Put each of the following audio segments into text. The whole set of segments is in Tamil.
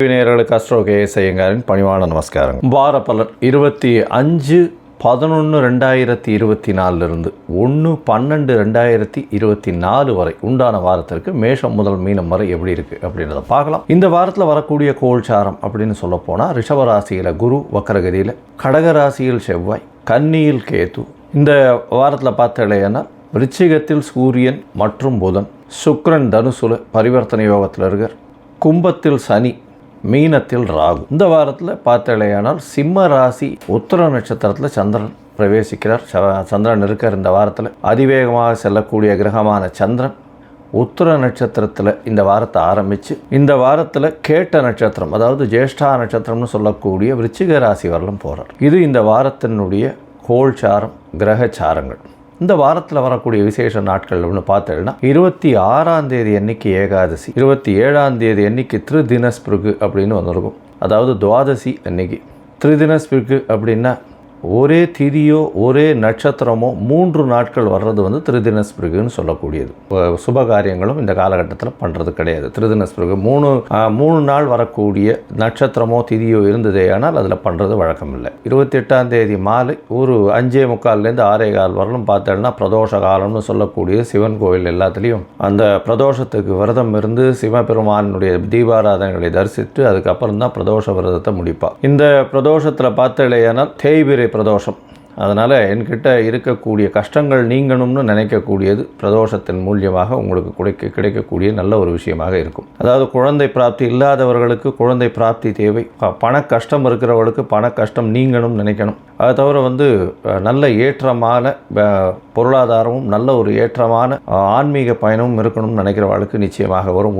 நேயர்களுக்கு அஸ்ட்ரோ கேஎஸ் ஐயங்காரின் பணிவான நமஸ்காரம். வார பலன் 25/11/2024 1/12/2024 வரை உண்டான வாரத்திற்கு மேஷம் முதல் மீனம் வரை எப்படி இருக்குது அப்படின்றத பார்க்கலாம். இந்த வாரத்தில் வரக்கூடிய கோல்சாரம் அப்படின்னு சொல்ல போனால் ரிஷபராசியில் குரு வக்கரகதியில், கடகராசியில் செவ்வாய், கன்னியில் கேது. இந்த வாரத்தில் பார்த்தீங்கன்னா விருச்சிகத்தில் சூரியன் மற்றும் புதன், சுக்கிரன் தனுசுல பரிவர்த்தனை யோகத்தில் இருக்கார், கும்பத்தில் சனி, மீனத்தில் ராகு. இந்த வாரத்தில் பார்த்தலையானால் சிம்ம ராசி உத்திர நட்சத்திரத்தில் சந்திரன் பிரவேசிக்கிறார். சந்திரன் இருக்கார். இந்த வாரத்தில் அதிவேகமாக செல்லக்கூடிய கிரகமான சந்திரன் உத்திர நட்சத்திரத்தில் இந்த வாரத்தை ஆரம்பித்து இந்த வாரத்தில் கேட்ட நட்சத்திரம், அதாவது ஜேஷ்டா நட்சத்திரம்னு சொல்லக்கூடிய விருச்சிக ராசி வரலும் போகிறார். இது இந்த வாரத்தினுடைய கோல்சாரம், கிரகச்சாரங்கள். இந்த வாரத்தில் வரக்கூடிய விசேஷ நாட்கள் ஒன்று பார்த்தீங்கன்னா 26ஆம் தேதி அன்னைக்கு ஏகாதசி, 27ஆம் தேதி அன்னைக்கு திருதினஸ்பிருகு அப்படின்னு ஒன்று இருக்கும். அதாவது துவாதசி அன்னைக்கு. திருதினஸ்பிருகு அப்படின்னா ஒரே திதியோ ஒரே நட்சத்திரமோ 3 நாட்கள் வர்றது வந்து திருதினஸ்பிருகுன்னு சொல்லக்கூடியது. சுபகாரியங்களும் இந்த காலகட்டத்தில் பண்ணுறது கிடையாது. திருதினஸ்பிருகு 3 நாள் வரக்கூடிய நட்சத்திரமோ திதியோ இருந்ததே ஆனால் அதில் பண்ணுறது வழக்கம் இல்லை. 28ஆம் தேதி மாலை ஒரு 5:45 6:15 வரலும் பார்த்தோம்னா பிரதோஷ காலம்னு சொல்லக்கூடிய சிவன் கோவில் எல்லாத்துலேயும் அந்த பிரதோஷத்துக்கு விரதம் இருந்து சிவபெருமானுடைய தீபாராதனைகளை தரிசித்து அதுக்கப்புறம் தான் பிரதோஷ விரதத்தை முடிப்பார். இந்த பிரதோஷத்தில் பார்த்தலையானால் தேய்பிரை பிரதோஷம். அதனால் என்கிட்ட இருக்கக்கூடிய கஷ்டங்கள் நீங்கணும்னு நினைக்கக்கூடியது பிரதோஷத்தின் மூலியமாக உங்களுக்கு கிடைக்கக்கூடிய நல்ல ஒரு விஷயமாக இருக்கும். அதாவது குழந்தை பிராப்தி இல்லாதவர்களுக்கு குழந்தை பிராப்தி தேவை, பண கஷ்டம் இருக்கிறவர்களுக்கு பண கஷ்டம் நீங்கணும்னு நினைக்கணும். அதை தவிர வந்து நல்ல ஏற்றமான பொருளாதாரமும் நல்ல ஒரு ஏற்றமான ஆன்மீக பயணமும் இருக்கணும்னு நினைக்கிறவர்களுக்கு நிச்சயமாக வரும்.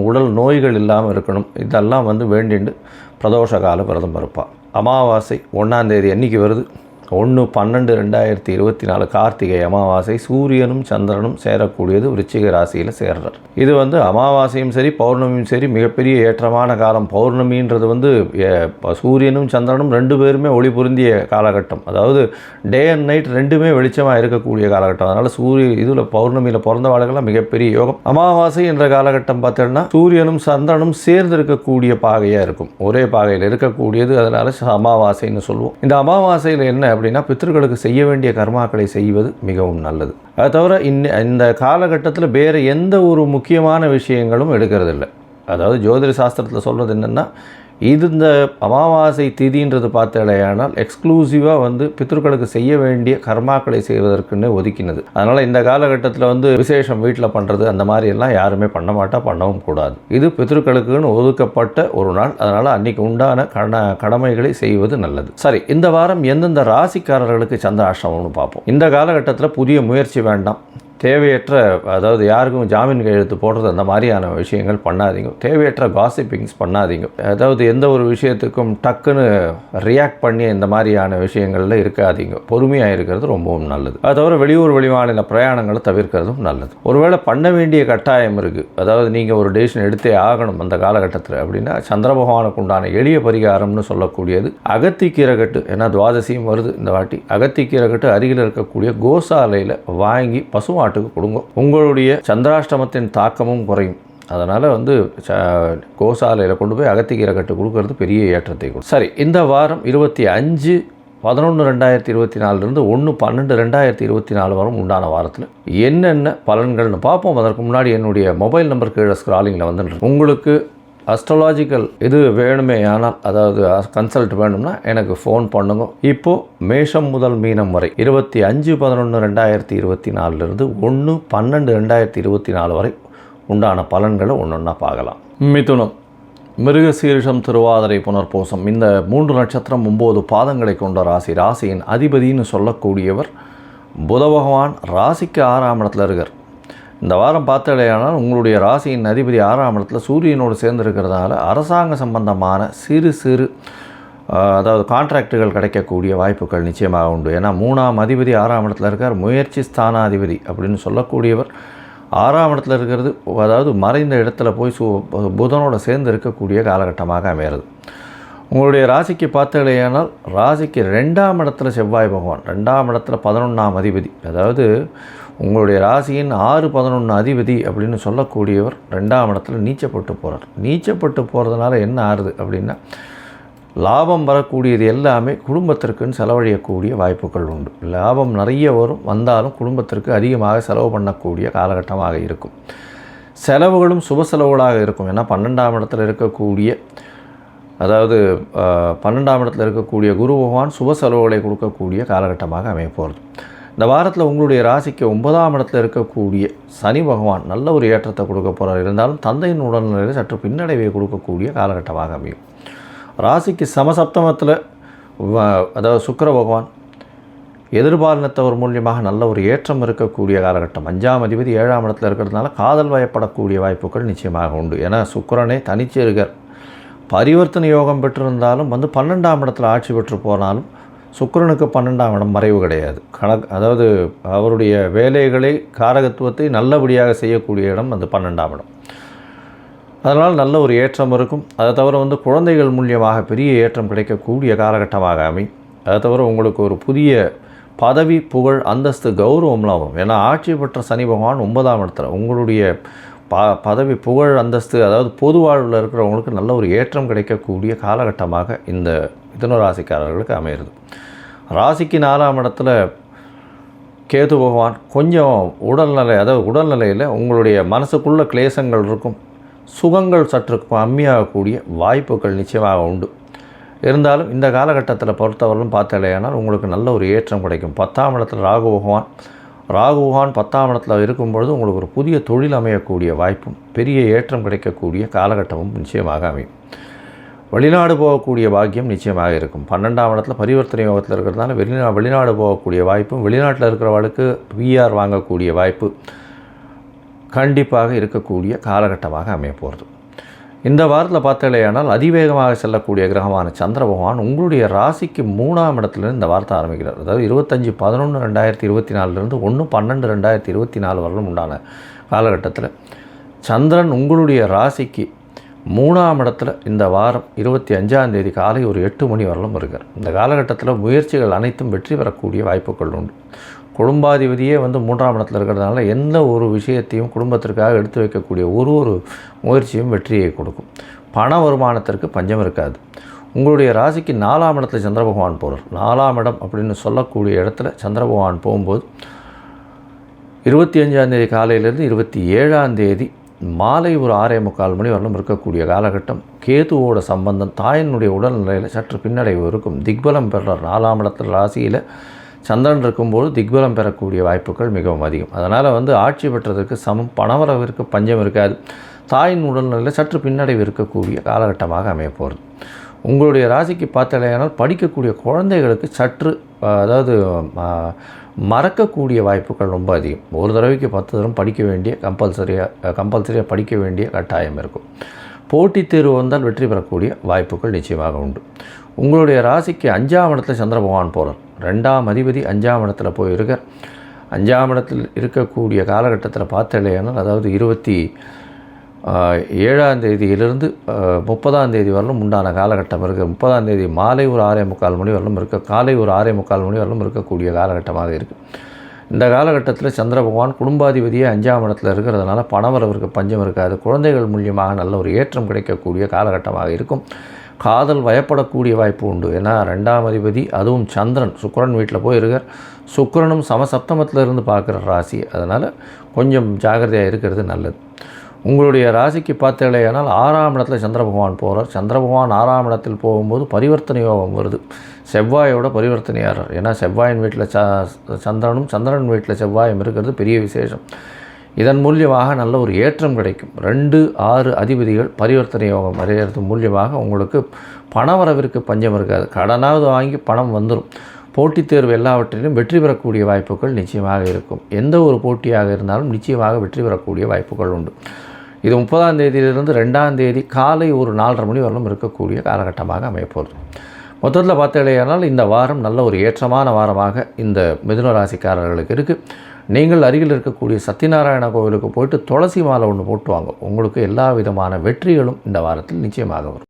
உடல் நோய்கள் இல்லாமல் இருக்கணும். இதெல்லாம் வந்து வேண்டிண்டு பிரதோஷ கால விரதம் இருப்பாள். அமாவாசை 1ஆம் தேதி அன்னைக்கு வருது. 1/12/2024 கார்த்திகை அமாவாசை. சூரியனும் சந்திரனும் சேரக்கூடியது விருச்சிக ராசியில் சேர்றார். இது வந்து அமாவாசையும் சரி பௌர்ணமியும் சரி மிகப்பெரிய ஏற்றமான காலம். பௌர்ணமின்றது வந்து சூரியனும் சந்திரனும் 2 பேருமே ஒளி பொருந்திய காலகட்டம். அதாவது டே அண்ட் நைட் 2மே வெளிச்சமாக இருக்கக்கூடிய காலகட்டம். அதனால் இதில் பௌர்ணமியில் பிறந்தவாளுகள்லாம் மிகப்பெரிய யோகம். அமாவாசை என்ற காலகட்டம் பார்த்தோம்னா சூரியனும் சந்திரனும் சேர்ந்து இருக்கக்கூடிய பாகையாக இருக்கும். ஒரே பாகையில் இருக்கக்கூடியது. அதனால் அமாவாசைன்னு சொல்லுவோம். இந்த அமாவாசையில் என்ன அப்படின்னா பித்ருக்களுக்கு செய்ய வேண்டிய கர்மாக்களை செய்வது மிகவும் நல்லது. அது தவிர இந்த காலகட்டத்தில் வேறு எந்த ஒரு முக்கியமான விஷயங்களும் எடுக்கிறதில்லை. அதாவது ஜோதிட சாஸ்திரத்தில் சொல்கிறது என்னென்னா இந்த அமாவாசை திதின்றது பார்த்தலையானால் எக்ஸ்க்ளூசிவாக வந்து பித்ருக்களுக்கு செய்ய வேண்டிய கர்மாக்களை செய்வதற்குன்னு ஒதுக்கினது. அதனால் இந்த காலகட்டத்தில் வந்து விசேஷம் வீட்டில் பண்ணுறது அந்த மாதிரி எல்லாம் யாருமே பண்ணவும் கூடாது. இது பித்ருக்களுக்குன்னு ஒதுக்கப்பட்ட ஒரு நாள். அதனால் அன்றைக்கி உண்டான கடமைகளை செய்வது நல்லது. சரி, இந்த வாரம் எந்தெந்த ராசிக்காரர்களுக்கு சந்திராஷ்டமம்னு பார்ப்போம். இந்த காலகட்டத்தில் புதிய முயற்சி வேண்டாம். தேவையற்ற, அதாவது யாருக்கும் ஜாமீன் கையெழுத்து போடுறது அந்த மாதிரியான விஷயங்கள் பண்ணாதீங்க. தேவையற்ற காசிப்பிங்ஸ் பண்ணாதீங்க. அதாவது எந்த ஒரு விஷயத்துக்கும் டக்குன்னு ரியாக்ட் பண்ணி இந்த மாதிரியான விஷயங்களில் இருக்காதீங்க. பொறுமையாக இருக்கிறது ரொம்பவும் நல்லது. அது தவிர வெளியூர் வெளிமாநில பிரயாணங்களை தவிர்க்கிறதும் நல்லது. ஒருவேளை பண்ண வேண்டிய கட்டாயம் இருக்குது, அதாவது நீங்கள் ஒரு டெசிஷன் எடுத்தே ஆகணும் அந்த காலகட்டத்தில் அப்படின்னா சந்திர பகவானுக்கு உண்டான எளிய பரிகாரம்னு சொல்லக்கூடியது அகத்திக்கீரை கட்டு. ஏன்னா துவாதசியும் வருது இந்த வாட்டி. அகத்திக்கீரை கட்டு அருகில் இருக்கக்கூடிய கோசாலையில் வாங்கி பசுமாட்டுக்கு கொடுங்க. உங்களுடைய சந்திராஷ்டமத்தின் தாக்கமும் குறையும். அதனால் வந்து கோசாலையில் கொண்டு போய் அகத்திக்கீரை கட்டு கொடுக்கறது பெரிய ஏற்றத்தை கொடுக்கும். சரி, இந்த வாரம் 25/11/2024 1/12/2024 வரும் உண்டான வாரத்தில் என்னென்ன பலன்கள்னு பார்ப்போம். அதற்கு முன்னாடி என்னுடைய மொபைல் நம்பர் கீழே ஸ்க்ராலிங்கில் வந்துட்டு உங்களுக்கு அஸ்ட்ராலாஜிக்கல் இது வேணுமே ஆனால், அதாவது கன்சல்ட் வேணும்னா எனக்கு ஃபோன் பண்ணுங்க. இப்போது மேஷம் முதல் மீனம் வரை 25/11/2024 1/12/2024 வரை உண்டான பலன்களை ஒன்றொன்னா பார்க்கலாம். மிதுனம், மிருகசீரிஷம், திருவாதிரை, புனர்பூசம் இந்த 3 நட்சத்திரம் 9 பாதங்களை கொண்ட ராசி. ராசியின் அதிபதினு சொல்லக்கூடியவர் புத பகவான் ராசிக்கு 6ஆம் இடத்துல இருக்கார். இந்த வாரம் பார்த்தடையானால் உங்களுடைய ராசியின் அதிபதி 6ஆம் இடத்துல சூரியனோடு சேர்ந்து இருக்கிறதுனால அரசாங்க சம்பந்தமான சிறு அதாவது கான்ட்ராக்டுகள் கிடைக்கக்கூடிய வாய்ப்புகள் நிச்சயமாக உண்டு. ஏன்னா 3ஆம் அதிபதி 6ஆம் இடத்துல இருக்கார். முயற்சி ஸ்தானாதிபதி அப்படின்னு சொல்லக்கூடியவர் 6ஆம் இடத்துல இருக்கிறது. அதாவது மறைந்த இடத்துல போய் புதனோடு சேர்ந்து இருக்கக்கூடிய காலகட்டமாக அமைகிறது. உங்களுடைய ராசிக்கு பார்த்தீங்களேனால் ராசிக்கு 2ஆம் இடத்துல செவ்வாய் பகவான், 2ஆம் இடத்துல 11ஆம் அதிபதி. அதாவது உங்களுடைய ராசியின் 6, 11 அதிபதி அப்படின்னு சொல்லக்கூடியவர் 2ஆம் இடத்துல நீச்சப்பட்டு போகிறார். நீச்சப்பட்டு போகிறதுனால என்ன ஆறுது அப்படின்னா, லாபம் வரக்கூடியது எல்லாமே குடும்பத்திற்குன்னு செலவழியக்கூடிய வாய்ப்புகள் உண்டு. லாபம் நிறைய வந்தாலும் குடும்பத்திற்கு அதிகமாக செலவு பண்ணக்கூடிய காலகட்டமாக இருக்கும். செலவுகளும் சுப செலவுகளாக இருக்கும். ஏன்னா 12ஆம் இடத்துல இருக்கக்கூடிய, அதாவது 12ஆம் இடத்துல இருக்கக்கூடிய குரு பகவான் சுப செலவுகளை கொடுக்கக்கூடிய காலகட்டமாக அமையப்போகிறது. இந்த வாரத்தில் உங்களுடைய ராசிக்கு 9ஆம் இடத்துல இருக்கக்கூடிய சனி பகவான் நல்ல ஒரு ஏற்றத்தை கொடுக்க போகிறார். இருந்தாலும் தந்தையின் உடல்நிலையில் சற்று பின்னடைவை கொடுக்கக்கூடிய காலகட்டமாக அமையும். ராசிக்கு சமசப்தமத்தில் அதாவது சுக்கிர பகவான் எதிர்பாலினத்தவர் மூலியமாக நல்ல ஒரு ஏற்றம் இருக்கக்கூடிய காலகட்டம். 5ஆம் அதிபதி 7ஆம் இடத்துல இருக்கிறதுனால காதல் வயப்படக்கூடிய வாய்ப்புகள் நிச்சயமாக உண்டு. ஏன்னா சுக்கிரனே தனிச்சு இருக்கார். பரிவர்த்தனை யோகம் பெற்றிருந்தாலும் 12ஆம் இடத்துல ஆட்சி பெற்று போனாலும் சுக்கிரனுக்கு 12ஆம் இடம் மறைவு கிடையாது. அதாவது அவருடைய வேலைகளை காரகத்துவத்தை நல்லபடியாக செய்யக்கூடிய இடம் 12ஆம் இடம். அதனால் நல்ல ஒரு ஏற்றம் இருக்கும். அதை தவிர குழந்தைகள் மூலியமாக பெரிய ஏற்றம் கிடைக்கக்கூடிய காலகட்டமாக அமையும். அதை தவிர உங்களுக்கு ஒரு புதிய பதவி, புகழ், அந்தஸ்து, கௌரவம்லாம் வரும். ஏன்னா ஆட்சி பெற்ற சனி பகவான் 9ஆம் இடத்துல உங்களுடைய பதவி, புகழ், அந்தஸ்து, அதாவது பொது வாழ்வில் இருக்கிறவங்களுக்கு நல்ல ஒரு ஏற்றம் கிடைக்கக்கூடிய காலகட்டமாக இந்த மிதுன ராசிக்காரர்களுக்கு அமையிறது. ராசிக்கு 4ஆம் இடத்துல கேது பகவான் கொஞ்சம் உடல்நிலையில் உங்களுடைய மனசுக்குள்ள கிளேசங்கள் இருக்கும். சுகங்கள் சற்று கம்மியாகக்கூடிய வாய்ப்புகள் நிச்சயமாக உண்டு. இருந்தாலும் இந்த காலகட்டத்தில் பொறுத்தவரையிலும் பார்த்தாலேயானால் உங்களுக்கு நல்ல ஒரு ஏற்றம் கிடைக்கும். 10ஆம் இடத்துல ராகு பகவான் 10ஆம் இடத்துல இருக்கும்பொழுது உங்களுக்கு ஒரு புதிய தொழில் அமையக்கூடிய வாய்ப்பும் பெரிய ஏற்றம் கிடைக்கக்கூடிய காலகட்டமும் நிச்சயமாக அமையும். வெளிநாடு போகக்கூடிய பாக்கியம் நிச்சயமாக இருக்கும். 12ஆம் இடத்துல பரிவர்த்தனை யோகத்தில் இருக்கிறதுனால வெளிநாடு போகக்கூடிய வாய்ப்பும், வெளிநாட்டில் இருக்கிறவர்களுக்கு பிஆர் வாங்கக்கூடிய வாய்ப்பு கண்டிப்பாக இருக்கக்கூடிய காலகட்டமாக அமைய போகிறது. இந்த வாரத்தில் பார்த்தாலேயானால் அதிவேகமாக செல்லக்கூடிய கிரகமான சந்திர பகவான் உங்களுடைய ராசிக்கு 3ஆம் இடத்துலேருந்து இந்த வாரத்தை ஆரம்பிக்கிறார். அதாவது 25/11/2024 1/12/2024 வரலும் உண்டான காலகட்டத்தில் சந்திரன் உங்களுடைய ராசிக்கு 3ஆம் இடத்துல இந்த வாரம் 25ஆம் தேதி காலை ஒரு 8 மணி வரலும் இருக்கார். இந்த காலகட்டத்தில் முயற்சிகள் அனைத்தும் வெற்றி பெறக்கூடிய வாய்ப்புகள் உண்டு. குடும்பாதிபதியே 3ஆம் இடத்துல இருக்கிறதுனால எந்த ஒரு விஷயத்தையும் குடும்பத்திற்காக எடுத்து வைக்கக்கூடிய ஒரு முயற்சியும் வெற்றியை கொடுக்கும். பண வருமானத்திற்கு பஞ்சம் இருக்காது. உங்களுடைய ராசிக்கு 4ஆம் இடத்துல சந்திர பகவான் போகிறார். 4ஆம் இடம் அப்படின்னு சொல்லக்கூடிய இடத்துல சந்திர பகவான் போகும்போது 25ஆம் தேதி காலையிலேருந்து 27ஆம் தேதி மாலை ஒரு 6:45 மணி வரலும் இருக்கக்கூடிய காலகட்டம். கேதுவோட சம்பந்தம், தாயினுடைய உடல்நிலையில் சற்று பின்னடைவு இருக்கும். திக்பலம் பெறுறார். 4ஆம் இடத்துல ராசியில் சந்திரன் இருக்கும்போது திக்பலம் பெறக்கூடிய வாய்ப்புகள் மிகவும் அதிகம். அதனால் ஆட்சி பெற்றதற்கு சமம், பணவரவிற்கு பஞ்சம் இருக்காது. தாயின் உடல்நிலையில் சற்று பின்னடைவு இருக்கக்கூடிய காலகட்டமாக அமையப்போகிறது. உங்களுடைய ராசிக்கு பார்த்தாலேயானால் படிக்கக்கூடிய குழந்தைகளுக்கு சற்று மறக்கக்கூடிய வாய்ப்புகள் ரொம்ப அதிகம். ஒரு தடவைக்கு 10 தரம் படிக்க வேண்டிய கம்பல்சரியாக படிக்க வேண்டிய கட்டாயம் இருக்கும். போட்டித் தேர்வு வந்தால் வெற்றி பெறக்கூடிய வாய்ப்புகள் நிச்சயமாக உண்டு. உங்களுடைய ராசிக்கு 5ஆம் இடத்துல சந்திர பகவான் போகிறார். 2ஆம் அதிபதி 5ஆம் இடத்துல போயிருக்கார். 5ஆம் இடத்தில் இருக்கக்கூடிய காலகட்டத்தில் பார்த்தாலேயானால் அதாவது 27ஆம் தேதியிலிருந்து 30ஆம் தேதி வரலும் உண்டான காலகட்டம் இருக்குது. 30ஆம் தேதி மாலை ஒரு 6:45 மணி வரலும் காலை ஒரு 6:45 மணி வரலும் இருக்கக்கூடிய காலகட்டமாக இருக்குது. இந்த காலகட்டத்தில் சந்திர பகவான் குடும்பாதிபதியே 5ஆம் இடத்துல இருக்கிறதுனால பணவரவிற்கு பஞ்சம் இருக்காது. குழந்தைகள் மூலியமாக நல்ல ஒரு ஏற்றம் கிடைக்கக்கூடிய காலகட்டமாக இருக்கும். காதல் வயப்படக்கூடிய வாய்ப்பு உண்டு. ஏன்னா 2ஆம் அதிபதி அதுவும் சந்திரன் சுக்கிரன் வீட்டில் போயிருக்கார். சுக்கிரனும் சமசப்தமத்தில் இருந்து பார்க்குற ராசி. அதனால் கொஞ்சம் ஜாகிரதையாக இருக்கிறது நல்லது. உங்களுடைய ராசிக்கு பார்த்தாலேயானால் 6ஆம் இடத்துல சந்திர பகவான் போகிறார். சந்திர பகவான் 6ஆம் இடத்தில் போகும்போது பரிவர்த்தனை யோகம் வருது. செவ்வாயோட பரிவர்த்தனையாளர். ஏன்னா செவ்வாயின் வீட்டில் சந்திரனும் சந்திரன் வீட்டில் செவ்வாயும் இருக்கிறது பெரிய விசேஷம். இதன் மூலியமாக நல்ல ஒரு ஏற்றம் கிடைக்கும். 2, 6 அதிபதிகள் பரிவர்த்தனை யோகம் அடைகிறது மூலியமாக உங்களுக்கு பணவரவிற்கு பஞ்சம் இருக்காது. கடனாவது வாங்கி பணம் வந்துடும். போட்டித் தேர்வு எல்லாவற்றிலும் வெற்றி பெறக்கூடிய வாய்ப்புகள் நிச்சயமாக இருக்கும். எந்த ஒரு போட்டியாக இருந்தாலும் நிச்சயமாக வெற்றி பெறக்கூடிய வாய்ப்புகள் உண்டு. இது 30ஆம் தேதியிலிருந்து 2ஆம் தேதி காலை ஒரு 4:30 மணி வரலும் இருக்கக்கூடிய காலகட்டமாக அமையப்போகுது. மொத்தத்தில் பார்த்தாலேயானால் இந்த வாரம் நல்ல ஒரு ஏற்றமான வாரமாக இந்த மிதுன ராசிக்காரர்களுக்கு இருக்குது. நீங்கள் அருகில் இருக்கக்கூடிய சத்யநாராயண கோவிலுக்கு போயிட்டு துளசி மாலை ஒன்று போட்டு வாங்க. உங்களுக்கு எல்லா விதமான வெற்றிகளும் இந்த வாரத்தில் நிச்சயமாக வரும்.